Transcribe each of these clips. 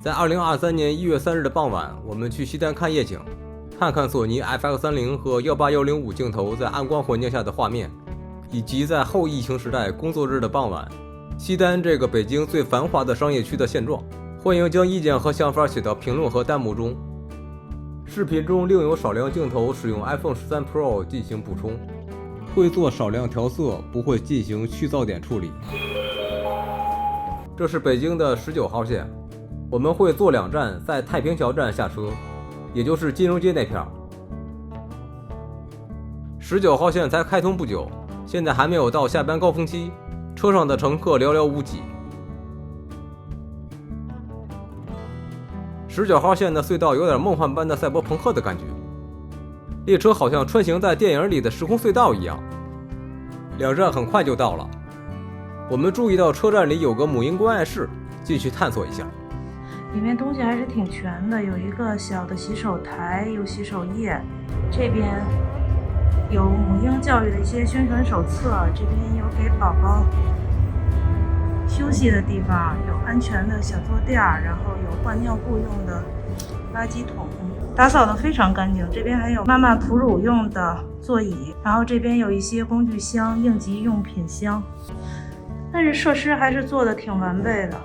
在2023年1月3日的傍晚，我们去西单看夜景，看看索尼 FX30和18105镜头在暗光环境下的画面，以及在后疫情时代工作日的傍晚，西单这个北京最繁华的商业区的现状。欢迎将意见和想法写到评论和弹幕中。视频中另有少量镜头使用 iPhone 13 Pro 进行补充，会做少量调色，不会进行去噪点处理。这是北京的19号线，我们会坐2站，在太平桥站下车，也就是金融街那片。19号线才开通不久，现在还没有到下班高峰期，车上的乘客寥寥无几。19号线的隧道有点梦幻般的赛博朋克的感觉，列车好像穿行在电影里的时空隧道一样。2站很快就到了，我们注意到车站里有个母婴关爱室，进去探索一下。里面东西还是挺全的，有一个小的洗手台，有洗手液，这边有母婴教育的一些宣传手册，这边有给宝宝休息的地方，有安全的小坐垫，然后有换尿布用的垃圾桶，打扫得非常干净。这边还有妈妈哺乳用的座椅，然后这边有一些工具箱、应急用品箱，但是设施还是做得挺完备的。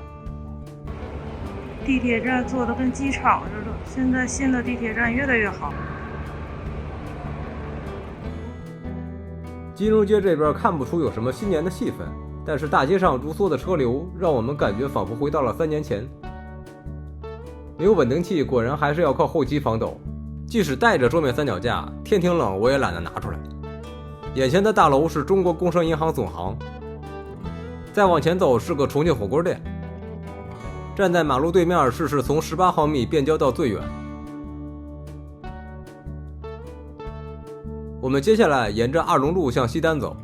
地铁站做得跟机场似的，现在新的地铁站越来越好。金融街这边看不出有什么新年的气氛，但是大街上如梭的车流让我们感觉仿佛回到了3年前。没有稳定器，果然还是要靠后期防抖。即使带着桌面三脚架，天挺冷我也懒得拿出来。眼前的大楼是中国工商银行总行，再往前走是个重庆火锅店。站在马路对面是从18毫米变焦到最远。我们接下来沿着2龙路向西单走，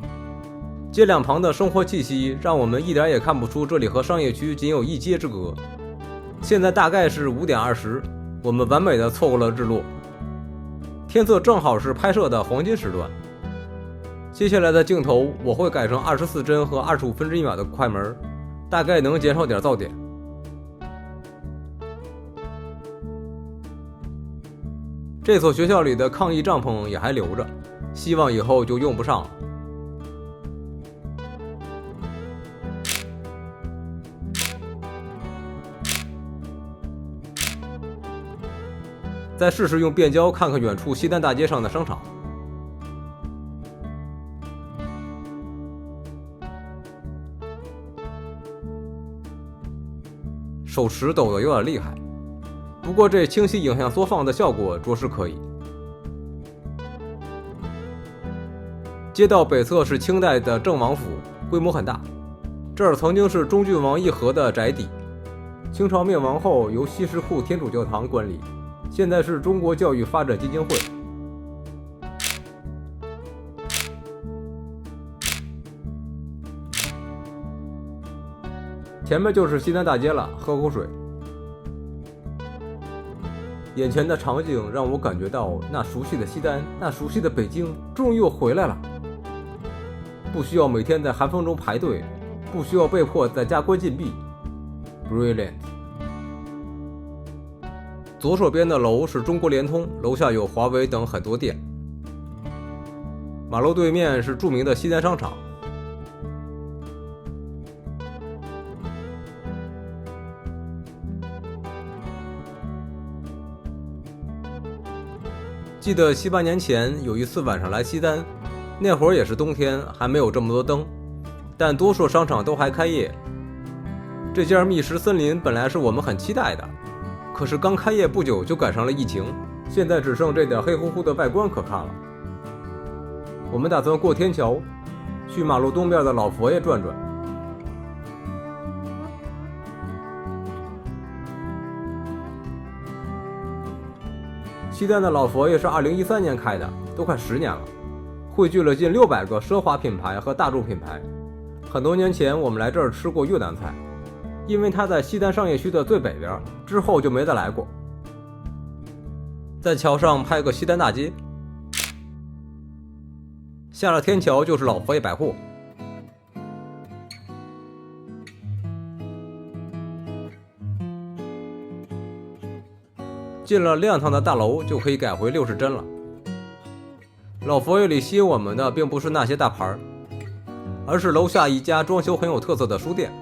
街两旁的生活气息让我们一点也看不出这里和商业区仅有1街之隔。现在大概是5点20，我们完美的错过了日落，天色正好是拍摄的黄金时段。接下来的镜头我会改成24帧和25分之1秒的快门，大概能减少点噪点。这所学校里的抗疫帐篷也还留着，希望以后就用不上了。再试试用变焦看看远处西单大街上的商场。手持抖得有点厉害，不过这清晰影像缩放的效果着实可以。街道北侧是清代的郑王府，规模很大，这儿曾经是中郡王义和的宅邸，清朝灭亡后由西什库天主教堂管理，现在是中国教育发展基金会。前面就是西单大街了，喝口水。眼前的场景让我感觉到那熟悉的西单，那熟悉的北京终于又回来了。不需要每天在寒风中排队，不需要被迫在家关禁闭。Brilliant。左手边的楼是中国联通，楼下有华为等很多店。马路对面是著名的西单商场。记得7、8年前有一次晚上来西单，那会儿也是冬天，还没有这么多灯，但多数商场都还开业。这家密室森林本来是我们很期待的，可是刚开业不久就赶上了疫情，现在只剩这点黑乎乎的外观可看了。我们打算过天桥，去马路东边的老佛爷转转。西单的老佛爷是2013年开的，都快10年了，汇聚了近600个奢华品牌和大众品牌。很多年前我们来这儿吃过越南菜，因为它在西单商业区的最北边，之后就没再来过。在桥上拍个西单大街，下了天桥就是老佛爷百货。进了亮堂的大楼就可以改回60帧了。老佛爷里吸引我们的并不是那些大牌，而是楼下一家装修很有特色的书店。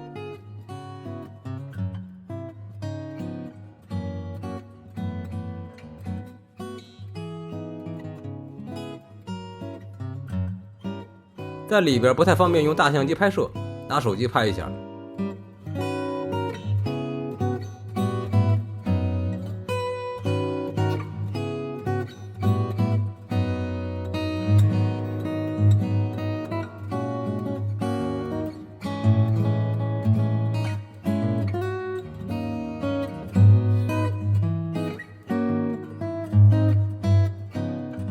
在里边不太方便用大相机拍摄，拿手机拍一下。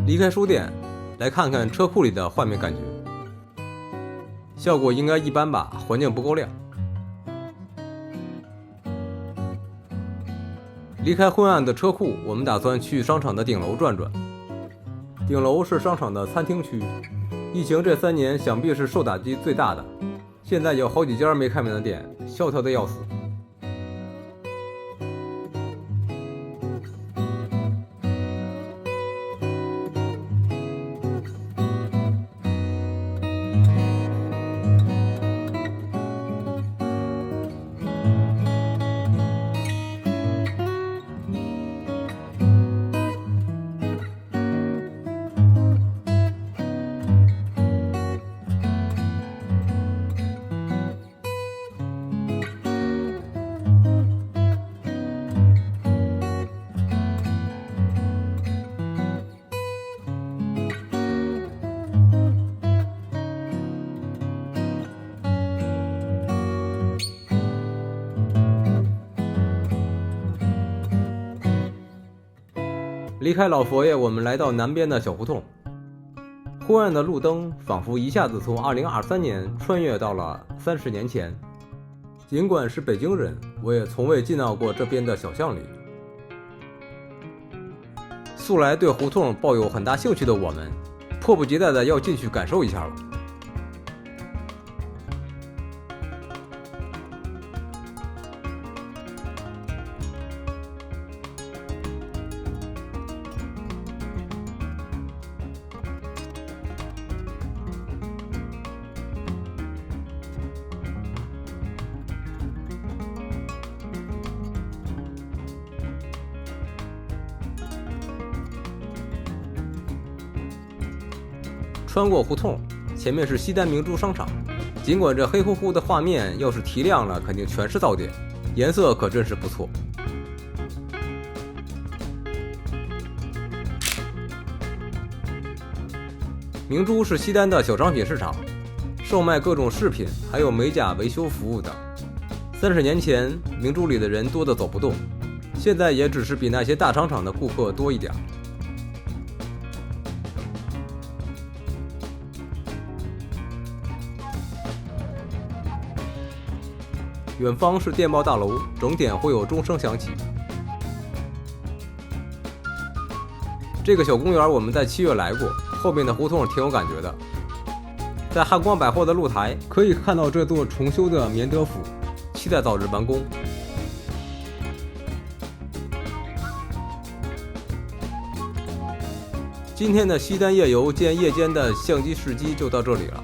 离开书店，来看看车库里的画面感觉。效果应该一般吧，环境不够亮。离开昏暗的车库，我们打算去商场的顶楼转转。顶楼是商场的餐厅区，疫情这3年想必是受打击最大的，现在有好几家没开门的店，萧条的要死。离开老佛爷，我们来到南边的小胡同。昏暗的路灯仿佛一下子从2023年穿越到了30年前。尽管是北京人，我也从未进到过这边的小巷里。素来对胡同抱有很大兴趣的我们，迫不及待的要进去感受一下了。穿过胡同，前面是西单明珠商场。尽管这黑乎乎的画面要是提亮了，肯定全是噪点，颜色可真是不错。明珠是西单的小商品市场，售卖各种饰品，还有美甲维修服务等。30年前，明珠里的人多得走不动，现在也只是比那些大商场的顾客多一点。远方是电报大楼，整点会有钟声响起。这个小公园我们在7月来过，后面的胡同挺有感觉的。在汉光百货的露台可以看到这座重修的绵德府，期待早日完工。今天的西单夜游兼夜间的相机试机就到这里了。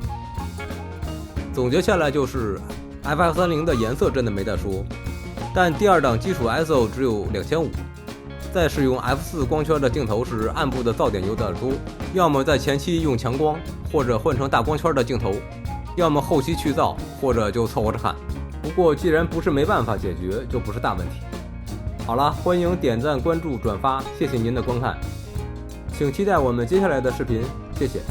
总结下来就是FX30的颜色真的没得说，但第2档基础 ISO 只有2500，在使用 F4 光圈的镜头时，暗部的噪点有点多，要么在前期用强光，或者换成大光圈的镜头，要么后期去噪，或者就凑合着看。不过既然不是没办法解决，就不是大问题。好了，欢迎点赞、关注、转发，谢谢您的观看，请期待我们接下来的视频，谢谢。